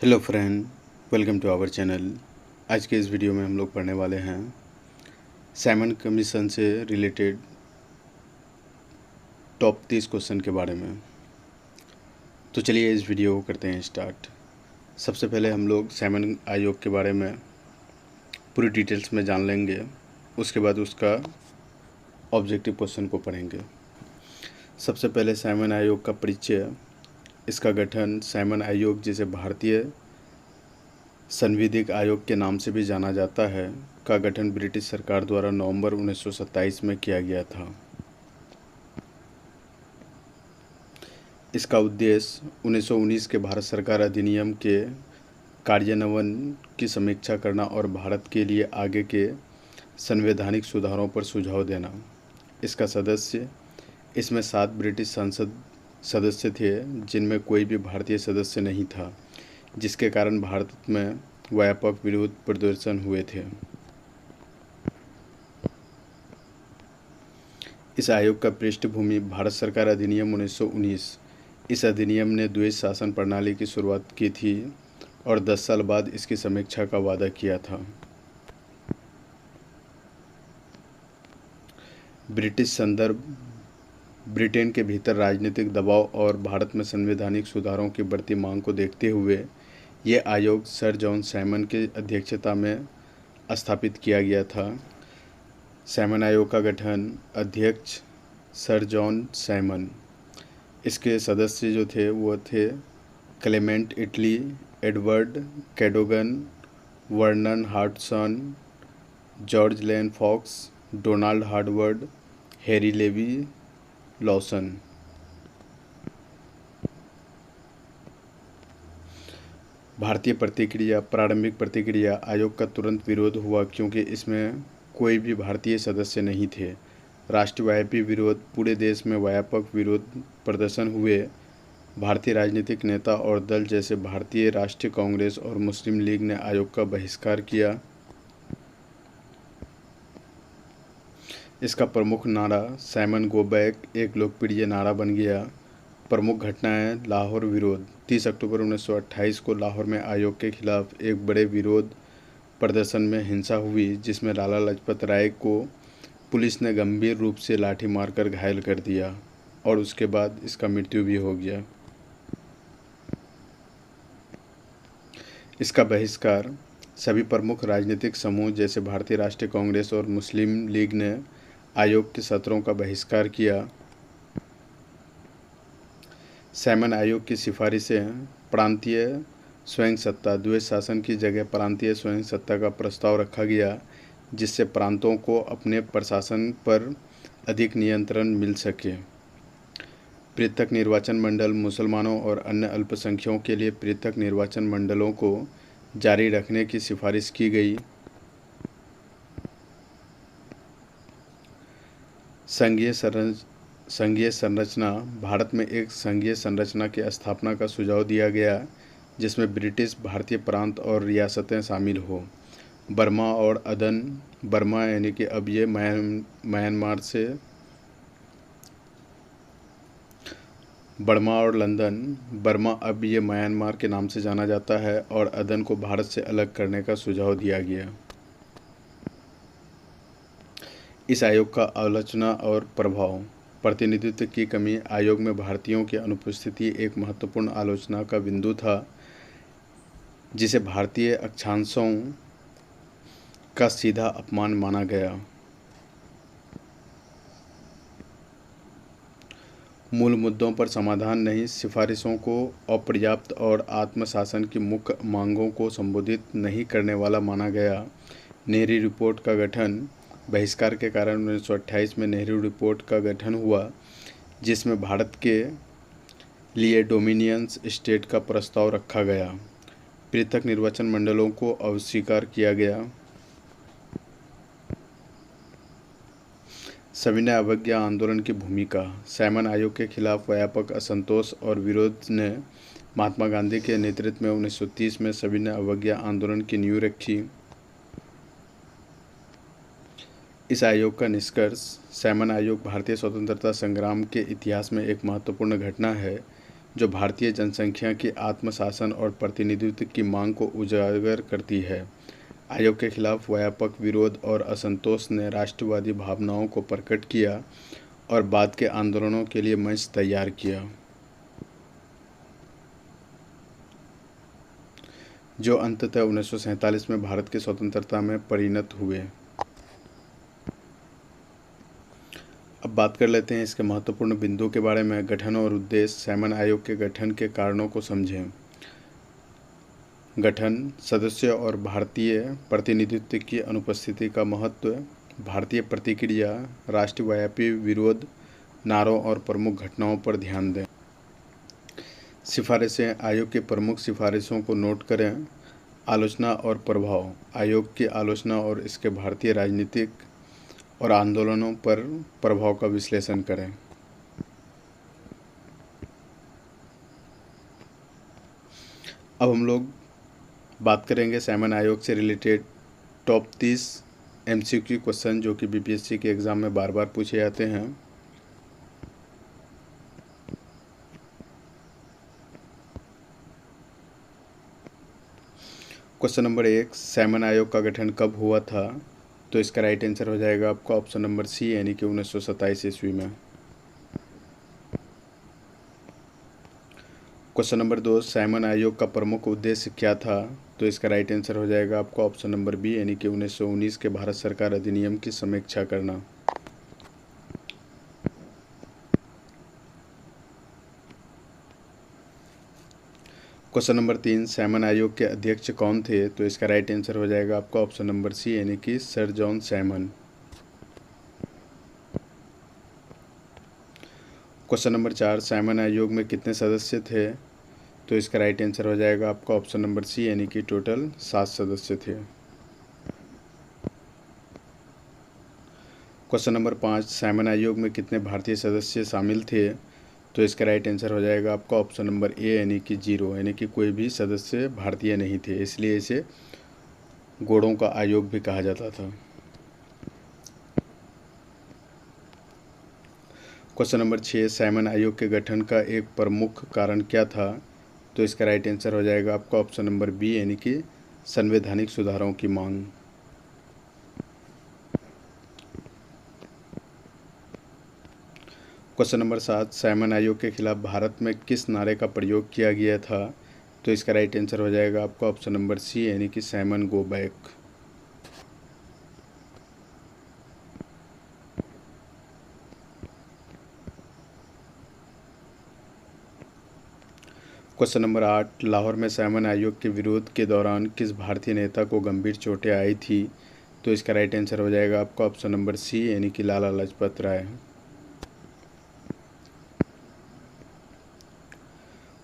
Hello friend, welcome to our channel. आज के इस वीडियो में हम लोग पढ़ने वाले हैं साइमन कमीशन से रिलेटेड टॉप 30 क्वेश्चन के बारे में। तो चलिए इस वीडियो को करते हैं स्टार्ट। सबसे पहले हम लोग साइमन आयोग के बारे में पूरी डिटेल्स में जान लेंगे, उसके बाद उसका ऑब्जेक्टिव क्वेश्चन को पढ़ेंगे। सबसे पहले साइमन आयोग का परिचय। इसका गठन साइमन आयोग, जिसे भारतीय संविधिक आयोग के नाम से भी जाना जाता है, का गठन ब्रिटिश सरकार द्वारा नवंबर 1927 में किया गया था। इसका उद्देश्य 1919 के भारत सरकार अधिनियम के कार्यान्वयन की समीक्षा करना और भारत के लिए आगे के संवैधानिक सुधारों पर सुझाव देना। इसमें 7 ब्रिटिश संसद सदस्य थे, जिनमें कोई भी भारतीय सदस्य नहीं था, जिसके कारण भारत में व्यापक विरोध प्रदर्शन हुए थे। इस आयोग का पृष्ठभूमि भारत सरकार अधिनियम 1919। इस अधिनियम ने द्वैध शासन प्रणाली की शुरुआत की थी और 10 साल बाद इसकी समीक्षा का वादा किया था। ब्रिटिश संदर्भ। ब्रिटेन के भीतर राजनीतिक दबाव और भारत में संवैधानिक सुधारों की बढ़ती मांग को देखते हुए ये आयोग सर जॉन साइमन की अध्यक्षता में स्थापित किया गया था। साइमन आयोग का गठन। अध्यक्ष सर जॉन साइमन। इसके सदस्य जो थे वो थे Clement Attlee, Edward Cadogan, Vernon Hartshorn, George Lane Fox, Donald Howard, Harry Levy Lawson. भारतीय प्रतिक्रिया। प्रारंभिक प्रतिक्रिया। आयोग का तुरंत विरोध हुआ क्योंकि इसमें कोई भी भारतीय सदस्य नहीं थे। राष्ट्रव्यापी विरोध। पूरे देश में व्यापक विरोध प्रदर्शन हुए। भारतीय राजनीतिक नेता और दल जैसे भारतीय राष्ट्रीय कांग्रेस और मुस्लिम लीग ने आयोग का बहिष्कार किया। इसका प्रमुख नारा साइमन गो बैक एक लोकप्रिय नारा बन गया। प्रमुख घटनाएं। लाहौर विरोध। 30 अक्टूबर 1928 को लाहौर में आयोग के खिलाफ एक बड़े विरोध प्रदर्शन में हिंसा हुई, जिसमें लाला लाजपत राय को पुलिस ने गंभीर रूप से लाठी मारकर घायल कर दिया और उसके बाद इसका मृत्यु भी हो गया। इसका बहिष्कार। सभी प्रमुख राजनीतिक समूह जैसे भारतीय राष्ट्रीय कांग्रेस और मुस्लिम लीग ने आयोग के सत्रों का बहिष्कार किया। साइमन आयोग की सिफारिशें। प्रांतीय स्वयं सत्ता। द्वैध शासन की जगह प्रांतीय स्वयं सत्ता का प्रस्ताव रखा गया, जिससे प्रांतों को अपने प्रशासन पर अधिक नियंत्रण मिल सके। पृथक निर्वाचन मंडल। मुसलमानों और अन्य अल्पसंख्यकों के लिए पृथक निर्वाचन मंडलों को जारी रखने की सिफारिश की गई। संघीय संरचना। भारत में एक संघीय संरचना की स्थापना का सुझाव दिया गया, जिसमें ब्रिटिश भारतीय प्रांत और रियासतें शामिल हो। बर्मा और अदन। बर्मा यानी कि अब ये म्यांमार से। बर्मा और लंदन। बर्मा अब ये म्यांमार के नाम से जाना जाता है और अदन को भारत से अलग करने का सुझाव दिया गया। इस आयोग का आलोचना और प्रभाव। प्रतिनिधित्व की कमी। आयोग में भारतीयों की अनुपस्थिति एक महत्वपूर्ण आलोचना का बिंदु था, जिसे भारतीय अक्षांशों का सीधा अपमान माना गया। मूल मुद्दों पर समाधान नहीं। सिफारिशों को अपर्याप्त और आत्मशासन की मुख्य मांगों को संबोधित नहीं करने वाला माना गया। नेहरू रिपोर्ट का गठन। बहिष्कार के कारण 1928 में नेहरू रिपोर्ट का गठन हुआ, जिसमें भारत के लिए डोमिनियंस स्टेट का प्रस्ताव रखा गया। पृथक निर्वाचन मंडलों को अस्वीकार किया गया। सविनय अवज्ञा आंदोलन की भूमिका। साइमन आयोग के खिलाफ व्यापक असंतोष और विरोध ने महात्मा गांधी के नेतृत्व में 1930 में सविनय अवज्ञा आंदोलन की नींव रखी। इस आयोग का निष्कर्ष। साइमन आयोग भारतीय स्वतंत्रता संग्राम के इतिहास में एक महत्वपूर्ण घटना है, जो भारतीय जनसंख्या की आत्मशासन और प्रतिनिधित्व की मांग को उजागर करती है। आयोग के खिलाफ व्यापक विरोध और असंतोष ने राष्ट्रवादी भावनाओं को प्रकट किया और बाद के आंदोलनों के लिए मंच तैयार किया, जो अंततः 1947 में भारत की स्वतंत्रता में परिणत हुए। अब बात कर लेते हैं इसके महत्वपूर्ण बिंदुओं के बारे में। गठन और उद्देश्य। सैमन आयोग के गठन के कारणों को समझें। गठन, सदस्य और भारतीय प्रतिनिधित्व की अनुपस्थिति का महत्व, भारतीय प्रतिक्रिया, राष्ट्रव्यापी विरोध, नारों और प्रमुख घटनाओं पर ध्यान दें। सिफारिशें। आयोग की प्रमुख सिफारिशों को नोट करें। आलोचना और प्रभाव। आयोग की आलोचना और इसके भारतीय राजनीतिक और आंदोलनों पर प्रभाव का विश्लेषण करें। अब हम लोग बात करेंगे सैमन आयोग से रिलेटेड टॉप 30 MCQ क्वेश्चन जो कि BPSC के एग्ज़ाम में बार बार पूछे जाते हैं। क्वेश्चन नंबर 1, सैमन आयोग का गठन कब हुआ था? तो इसका राइट आंसर हो जाएगा आपका ऑप्शन नंबर सी, यानी कि 1927 ईस्वी में। क्वेश्चन नंबर 2, सैमन आयोग का प्रमुख उद्देश्य क्या था? तो इसका राइट आंसर हो जाएगा आपका ऑप्शन नंबर बी, यानी कि 1919 के भारत सरकार अधिनियम की समीक्षा करना। क्वेश्चन नंबर 3, सैमन आयोग के अध्यक्ष कौन थे? तो इसका राइट आंसर हो जाएगा आपका ऑप्शन नंबर सी, यानी कि sir John Simon. Question number 4, Simon आयोग में कितने सदस्य थे? तो इसका राइट आंसर हो जाएगा आपका ऑप्शन नंबर सी, यानी कि टोटल 7 सदस्य थे। क्वेश्चन नंबर 5, सैमन आयोग में कितने भारतीय सदस्य शामिल थे? तो इसका राइट आंसर हो जाएगा आपका ऑप्शन नंबर ए, यानी कि 0, यानी कि कोई भी सदस्य भारतीय नहीं थे, इसलिए इसे गोड़ों का आयोग भी कहा जाता था। क्वेश्चन नंबर 6, सैमन आयोग के गठन का एक प्रमुख कारण क्या था? तो इसका राइट आंसर हो जाएगा आपका ऑप्शन नंबर बी, यानी कि संवैधानिक सुधारों की मांग। क्वेश्चन नंबर 7, सैमन आयोग के खिलाफ भारत में किस नारे का प्रयोग किया गया था? तो इसका राइट आंसर हो जाएगा आपका ऑप्शन नंबर सी, यानी कि Simon go back. Question number 8, Lahore में सैमन आयोग के विरोध के दौरान किस भारतीय नेता को गंभीर चोटें आई थी? तो इसका राइट आंसर हो जाएगा आपका ऑप्शन नंबर सी, यानी कि लाला लाजपत राय।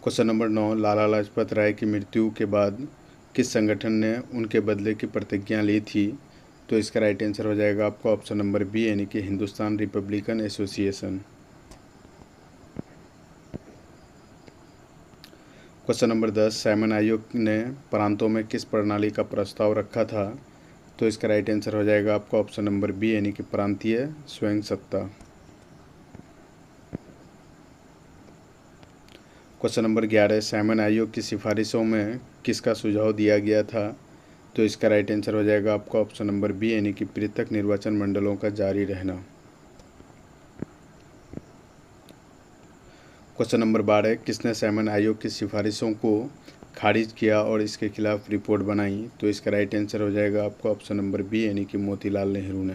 क्वेश्चन नंबर 9, लाला लाजपत राय की मृत्यु के बाद किस संगठन ने उनके बदले की प्रतिज्ञा ली थी? तो इसका राइट आंसर हो जाएगा आपका ऑप्शन नंबर बी, यानी कि Hindustan Republican association. Question number 10, Simon आयोग ने प्रांतों में किस प्रणाली का प्रस्ताव रखा था? तो इसका राइट आंसर हो जाएगा आपका ऑप्शन नंबर बी, यानी कि प्रांतीय स्वयं सत्ता। क्वेश्चन नंबर 11, सैमन आयोग की सिफारिशों में किसका सुझाव दिया गया था? तो इसका राइट आंसर हो जाएगा आपका ऑप्शन नंबर बी, यानी कि पृथक निर्वाचन मंडलों का जारी रहना। क्वेश्चन नंबर 12, किसने सैमन आयोग की सिफारिशों को खारिज किया और इसके खिलाफ रिपोर्ट बनाई? तो इसका राइट आंसर हो जाएगा आपका ऑप्शन नंबर बी, यानी कि मोतीलाल नेहरू ने।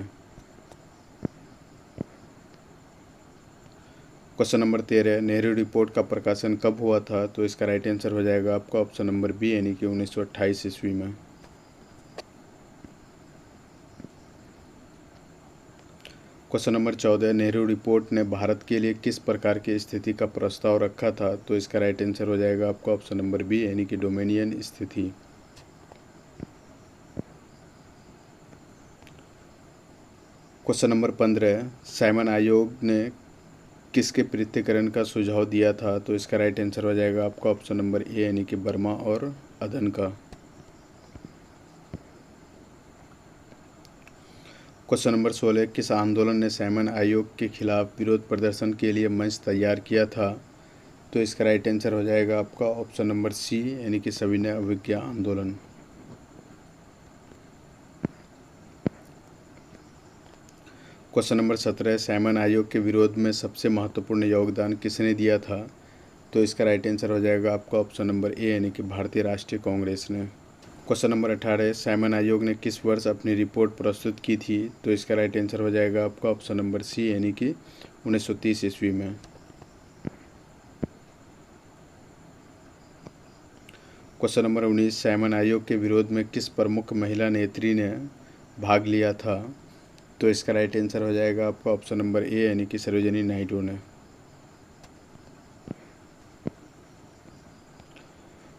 क्वेश्चन नंबर 13, नेहरू रिपोर्ट का प्रकाशन कब हुआ था? तो इसका राइट आंसर हो जाएगा आपका ऑप्शन नंबर बी, यानी कि 1928 ईस्वी में। क्वेश्चन नंबर 14, नेहरू रिपोर्ट ने भारत के लिए किस प्रकार की स्थिति का प्रस्ताव रखा था? तो इसका राइट आंसर हो जाएगा आपका ऑप्शन नंबर बी, यानी कि डोमिनियन स्थिति। क्वेश्चन नंबर 15, सैमन आयोग ने किसके पृथक्करण का सुझाव दिया था? तो इसका राइट आंसर हो जाएगा आपका ऑप्शन नंबर ए, यानी कि बर्मा और अदन का। क्वेश्चन नंबर 16, किस आंदोलन ने सैमन आयोग के खिलाफ विरोध प्रदर्शन के लिए मंच तैयार किया था? तो तो इसका राइट आंसर हो जाएगा आपका ऑप्शन नंबर सी, यानी कि सविनय अवज्ञा आंदोलन। क्वेश्चन नंबर 17, साइमन आयोग के विरोध में सबसे महत्वपूर्ण योगदान किसने दिया था? तो इसका राइट आंसर हो जाएगा आपका ऑप्शन नंबर ए, यानी कि भारतीय राष्ट्रीय कांग्रेस ने। क्वेश्चन नंबर 18, साइमन आयोग ने किस वर्ष अपनी रिपोर्ट प्रस्तुत की थी? तो इसका राइट आंसर हो जाएगा आपका ऑप्शन नंबर सी, यानी कि 1930 ईस्वी में। क्वेश्चन नंबर 19, साइमन आयोग के विरोध में किस प्रमुख महिला नेत्री ने भाग लिया था? तो इसका राइट आंसर हो जाएगा आपका ऑप्शन नंबर ए, यानी कि सरोजिनी नायडू ने।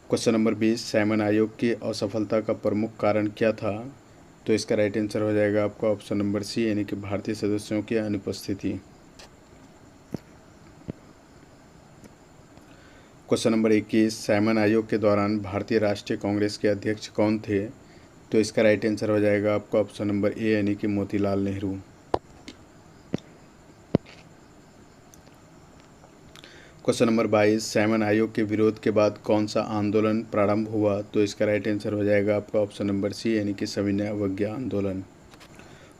क्वेश्चन नंबर 20, साइमन आयोग की असफलता का प्रमुख कारण क्या था? तो इसका राइट आंसर हो जाएगा आपका ऑप्शन नंबर सी, यानी कि भारतीय सदस्यों की अनुपस्थिति। क्वेश्चन नंबर 21, साइमन आयोग के दौरान भारतीय राष्ट्रीय कांग्रेस के अध्यक्ष कौन थे? तो इसका राइट आंसर हो जाएगा आपका ऑप्शन नंबर ए, यानी कि Motilal Nehru. Question number 22, Simon आयोग के विरोध के बाद कौन सा आंदोलन प्रारंभ हुआ? तो इसका राइट आंसर हो जाएगा आपका ऑप्शन नंबर सी, यानी कि सविनय अवज्ञा आंदोलन।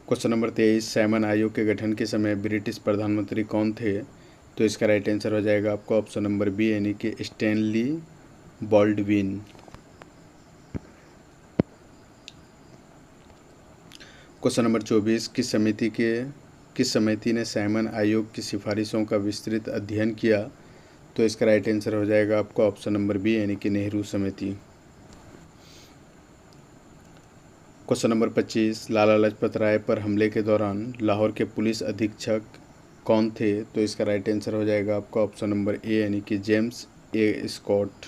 क्वेश्चन नंबर 23, साइमन आयोग के गठन के समय ब्रिटिश प्रधानमंत्री कौन थे? तो इसका राइट आंसर हो जाएगा आपका ऑप्शन नंबर बी, यानी कि स्टैनली बॉल्डविन। क्वेश्चन नंबर 24, किस समिति ने साइमन आयोग की सिफारिशों का विस्तृत अध्ययन किया? तो इसका राइट आंसर हो जाएगा आपका ऑप्शन नंबर बी, यानी कि नेहरू समिति। क्वेश्चन नंबर 25, लाला लाजपत राय पर हमले के दौरान लाहौर के पुलिस अधीक्षक कौन थे? तो इसका राइट आंसर हो जाएगा आपका ऑप्शन नंबर ए, यानी कि James A Scott.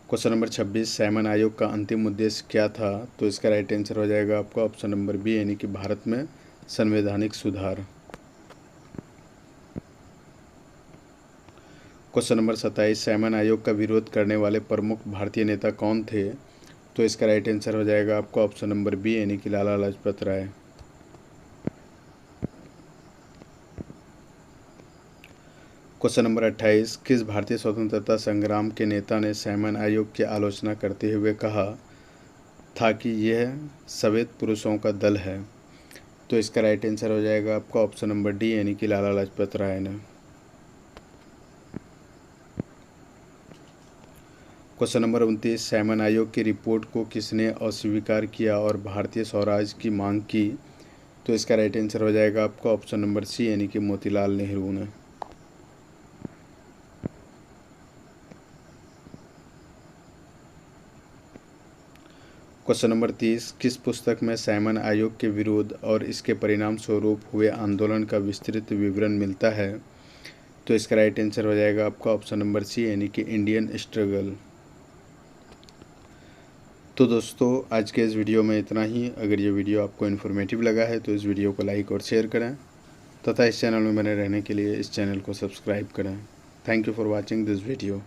Question number 26, Simon आयोग का अंतिम उद्देश्य क्या था? तो इसका राइट आंसर हो जाएगा आपका ऑप्शन नंबर बी, यानी कि भारत में संवैधानिक सुधार। क्वेश्चन नंबर 27, साइमन आयोग का विरोध करने वाले प्रमुख भारतीय नेता कौन थे? तो इसका राइट आंसर हो जाएगा आपका ऑप्शन नंबर बी, यानी कि लाला लाजपत राय। क्वेश्चन नंबर 28, किस भारतीय स्वतंत्रता संग्राम के नेता ने साइमन आयोग की आलोचना करते हुए कहा था कि यह श्वेत पुरुषों का दल है? तो इसका राइट आंसर हो जाएगा आपका ऑप्शन नंबर डी, यानी कि लाला लाजपत राय ने। क्वेश्चन नंबर 29, साइमन आयोग की रिपोर्ट को किसने अस्वीकार किया और भारतीय स्वराज की मांग की? तो इसका राइट आंसर हो जाएगा आपका ऑप्शन नंबर सी, यानी कि मोतीलाल नेहरू ने। क्वेश्चन नंबर 30, किस पुस्तक में साइमन आयोग के विरोध और इसके परिणाम स्वरूप हुए आंदोलन का विस्तृत विवरण मिलता है? तो इसका राइट आंसर हो जाएगा आपका ऑप्शन नंबर सी, यानी कि इंडियन स्ट्रगल। तो दोस्तों, आज के इस वीडियो में इतना ही। अगर ये वीडियो आपको इन्फॉर्मेटिव लगा है तो इस वीडियो को लाइक और शेयर करें तथा इस चैनल में बने रहने के लिए इस चैनल को सब्सक्राइब करें। Thank you for watching this video.